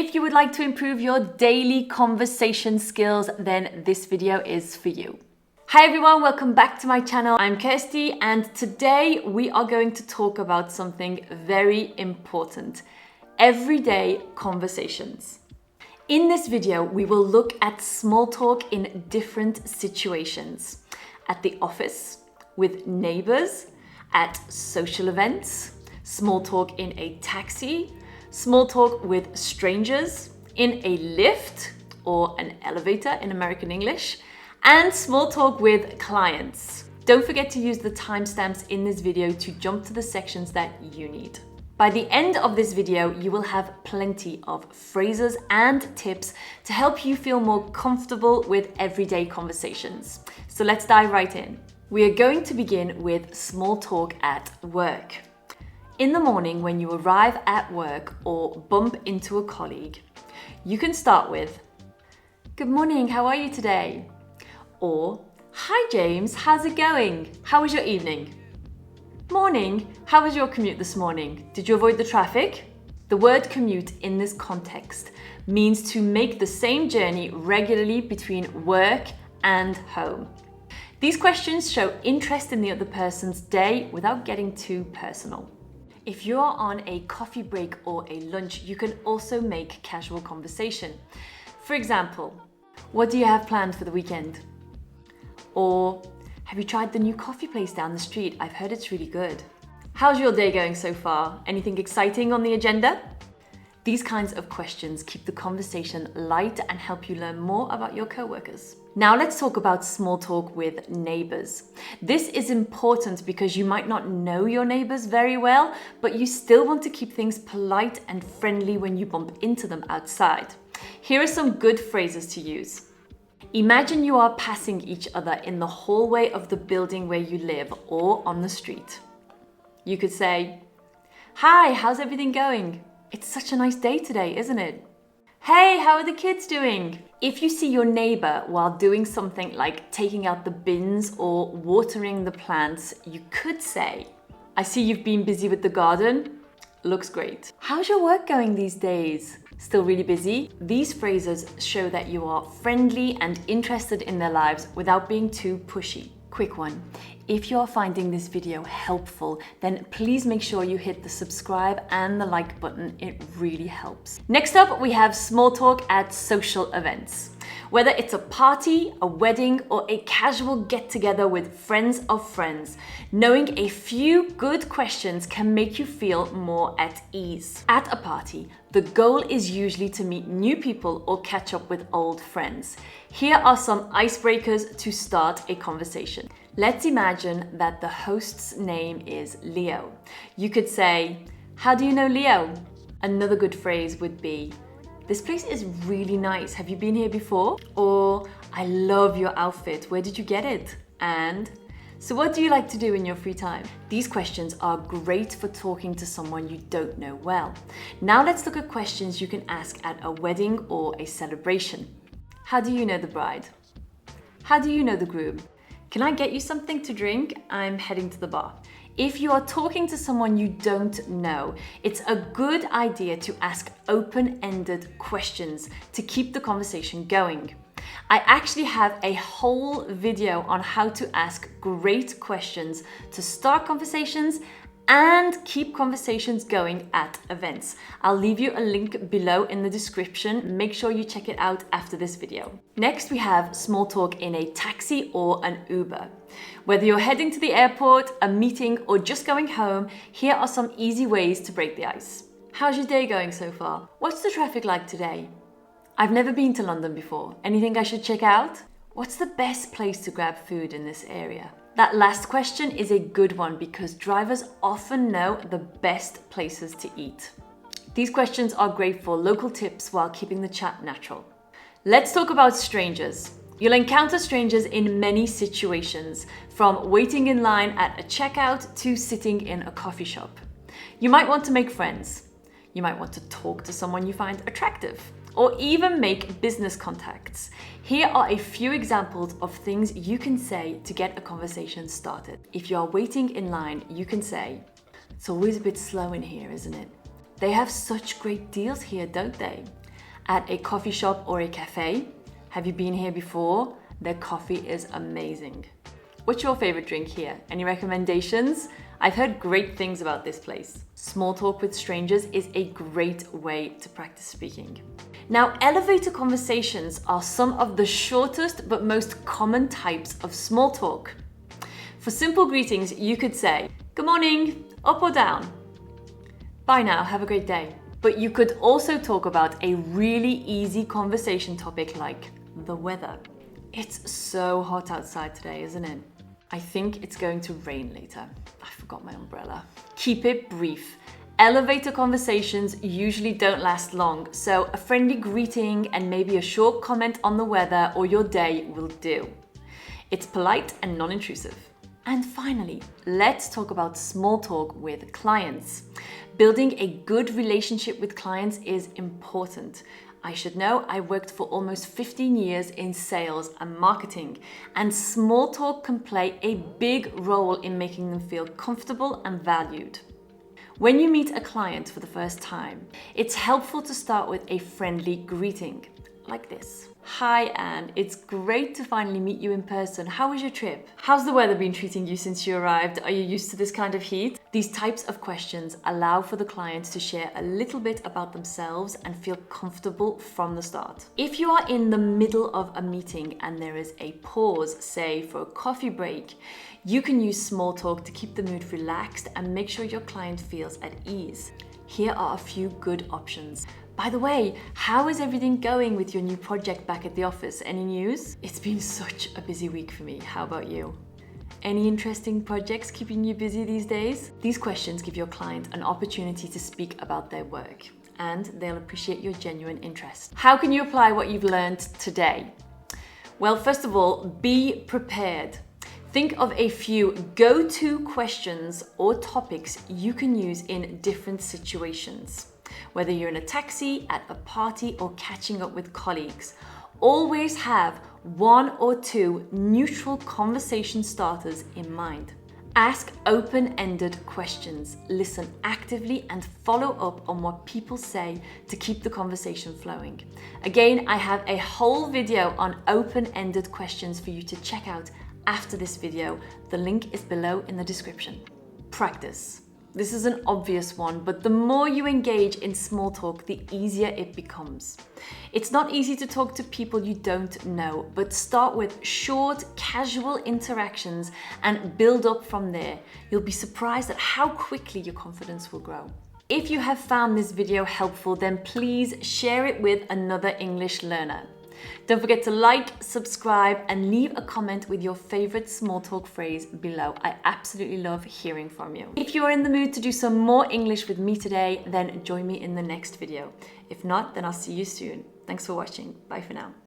If you would like to improve your daily conversation skills, then this video is for you. Hi everyone, welcome back to my channel. I'm Kirsty and today we are going to talk about something very important: everyday conversations. In this video, we will look at small talk in different situations. At the office, with neighbors, at social events, small talk in a taxi, small talk with strangers, in a lift or an elevator in American English, and small talk with clients. Don't forget to use the timestamps in this video to jump to the sections that you need. By the end of this video, you will have plenty of phrases and tips to help you feel more comfortable with everyday conversations. So let's dive right in. We are going to begin with small talk at work. In the morning, when you arrive at work or bump into a colleague, you can start with, "Good morning, how are you today?" Or, "Hi James, how's it going? How was your evening?" "Morning, how was your commute this morning? Did you avoid the traffic?" The word commute in this context means to make the same journey regularly between work and home. These questions show interest in the other person's day without getting too personal. If you are on a coffee break or a lunch, you can also make casual conversation. For example, "What do you have planned for the weekend?" Or, "Have you tried the new coffee place down the street? I've heard it's really good." "How's your day going so far? Anything exciting on the agenda?" These kinds of questions keep the conversation light and help you learn more about your coworkers. Now let's talk about small talk with neighbors. This is important because you might not know your neighbors very well, but you still want to keep things polite and friendly when you bump into them outside. Here are some good phrases to use. Imagine you are passing each other in the hallway of the building where you live or on the street. You could say, "Hi, how's everything going? It's such a nice day today, isn't it? Hey, how are the kids doing?" If you see your neighbor while doing something like taking out the bins or watering the plants, you could say, "I see you've been busy with the garden. Looks great. How's your work going these days? Still really busy?" These phrases show that you are friendly and interested in their lives without being too pushy. Quick one. If you are finding this video helpful, then please make sure you hit the subscribe and the like button. It really helps. Next up, we have small talk at social events. Whether it's a party, a wedding, or a casual get-together with friends of friends, knowing a few good questions can make you feel more at ease. At a party, the goal is usually to meet new people or catch up with old friends. Here are some icebreakers to start a conversation. Let's imagine that the host's name is Leo. You could say, "How do you know Leo?" Another good phrase would be, "This place is really nice. Have you been here before?" Or, "I love your outfit. Where did you get it?" And, "So what do you like to do in your free time?" These questions are great for talking to someone you don't know well. Now let's look at questions you can ask at a wedding or a celebration. "How do you know the bride?" "How do you know the groom?" "Can I get you something to drink? I'm heading to the bar." If you are talking to someone you don't know, it's a good idea to ask open-ended questions to keep the conversation going. I actually have a whole video on how to ask great questions to start conversations and keep conversations going at events. I'll leave you a link below in the description. Make sure you check it out after this video. Next, we have small talk in a taxi or an Uber. Whether you're heading to the airport, a meeting, or just going home, here are some easy ways to break the ice. "How's your day going so far? What's the traffic like today? I've never been to London before. Anything I should check out? What's the best place to grab food in this area?" That last question is a good one because drivers often know the best places to eat. These questions are great for local tips while keeping the chat natural. Let's talk about strangers. You'll encounter strangers in many situations, from waiting in line at a checkout to sitting in a coffee shop. You might want to make friends. You might want to talk to someone you find attractive, or even make business contacts. Here are a few examples of things you can say to get a conversation started. If you are waiting in line, you can say, "It's always a bit slow in here, isn't it? They have such great deals here, don't they? at a coffee shop or a cafe? Have you been here before? Their coffee is amazing. What's your favorite drink here? Any recommendations? I've heard great things about this place. Small talk with strangers is a great way to practice speaking. Now, elevator conversations are some of the shortest but most common types of small talk. For simple greetings, you could say, "Good morning," up or down. "Bye now, have a great day." But you could also talk about a really easy conversation topic like the weather. It's so hot outside today, isn't it? I think it's going to rain later. I forgot my umbrella. Keep it brief. Elevator conversations usually don't last long, so a friendly greeting and maybe a short comment on the weather or your day will do. It's polite and non-intrusive. And finally, let's talk about small talk with clients. Building a good relationship with clients is important. I should know I worked for almost 15 years in sales and marketing, and small talk can play a big role in making them feel comfortable and valued. When you meet a client for the first time, it's helpful to start with a friendly greeting, like this. "Hi Anne, it's great to finally meet you in person. How was your trip? How's the weather been treating you since you arrived? Are you used to this kind of heat?" These types of questions allow for the client to share a little bit about themselves and feel comfortable from the start. If you are in the middle of a meeting and there is a pause, say for a coffee break, you can use small talk to keep the mood relaxed and make sure your client feels at ease. Here are a few good options. "By the way, how is everything going with your new project back at the office? Any news? It's been such a busy week for me. How about you? Any interesting projects keeping you busy these days?" These questions give your client an opportunity to speak about their work, and they'll appreciate your genuine interest. How can you apply what you've learned today? Well, first of all, be prepared. Think of a few go-to questions or topics you can use in different situations. Whether you're in a taxi, at a party, or catching up with colleagues, always have one or two neutral conversation starters in mind. Ask open-ended questions, listen actively, and follow up on what people say to keep the conversation flowing. Again, I have a whole video on open-ended questions for you to check out after this video. The link is below in the description. Practice. This is an obvious one, but the more you engage in small talk, the easier it becomes. It's not easy to talk to people you don't know, but start with short, casual interactions and build up from there. You'll be surprised at how quickly your confidence will grow. If you have found this video helpful, then please share it with another English learner. Don't forget to like, subscribe, and leave a comment with your favorite small talk phrase below. I absolutely love hearing from you. If you are in the mood to do some more English with me today, then join me in the next video. If not, then I'll see you soon. Thanks for watching. Bye for now.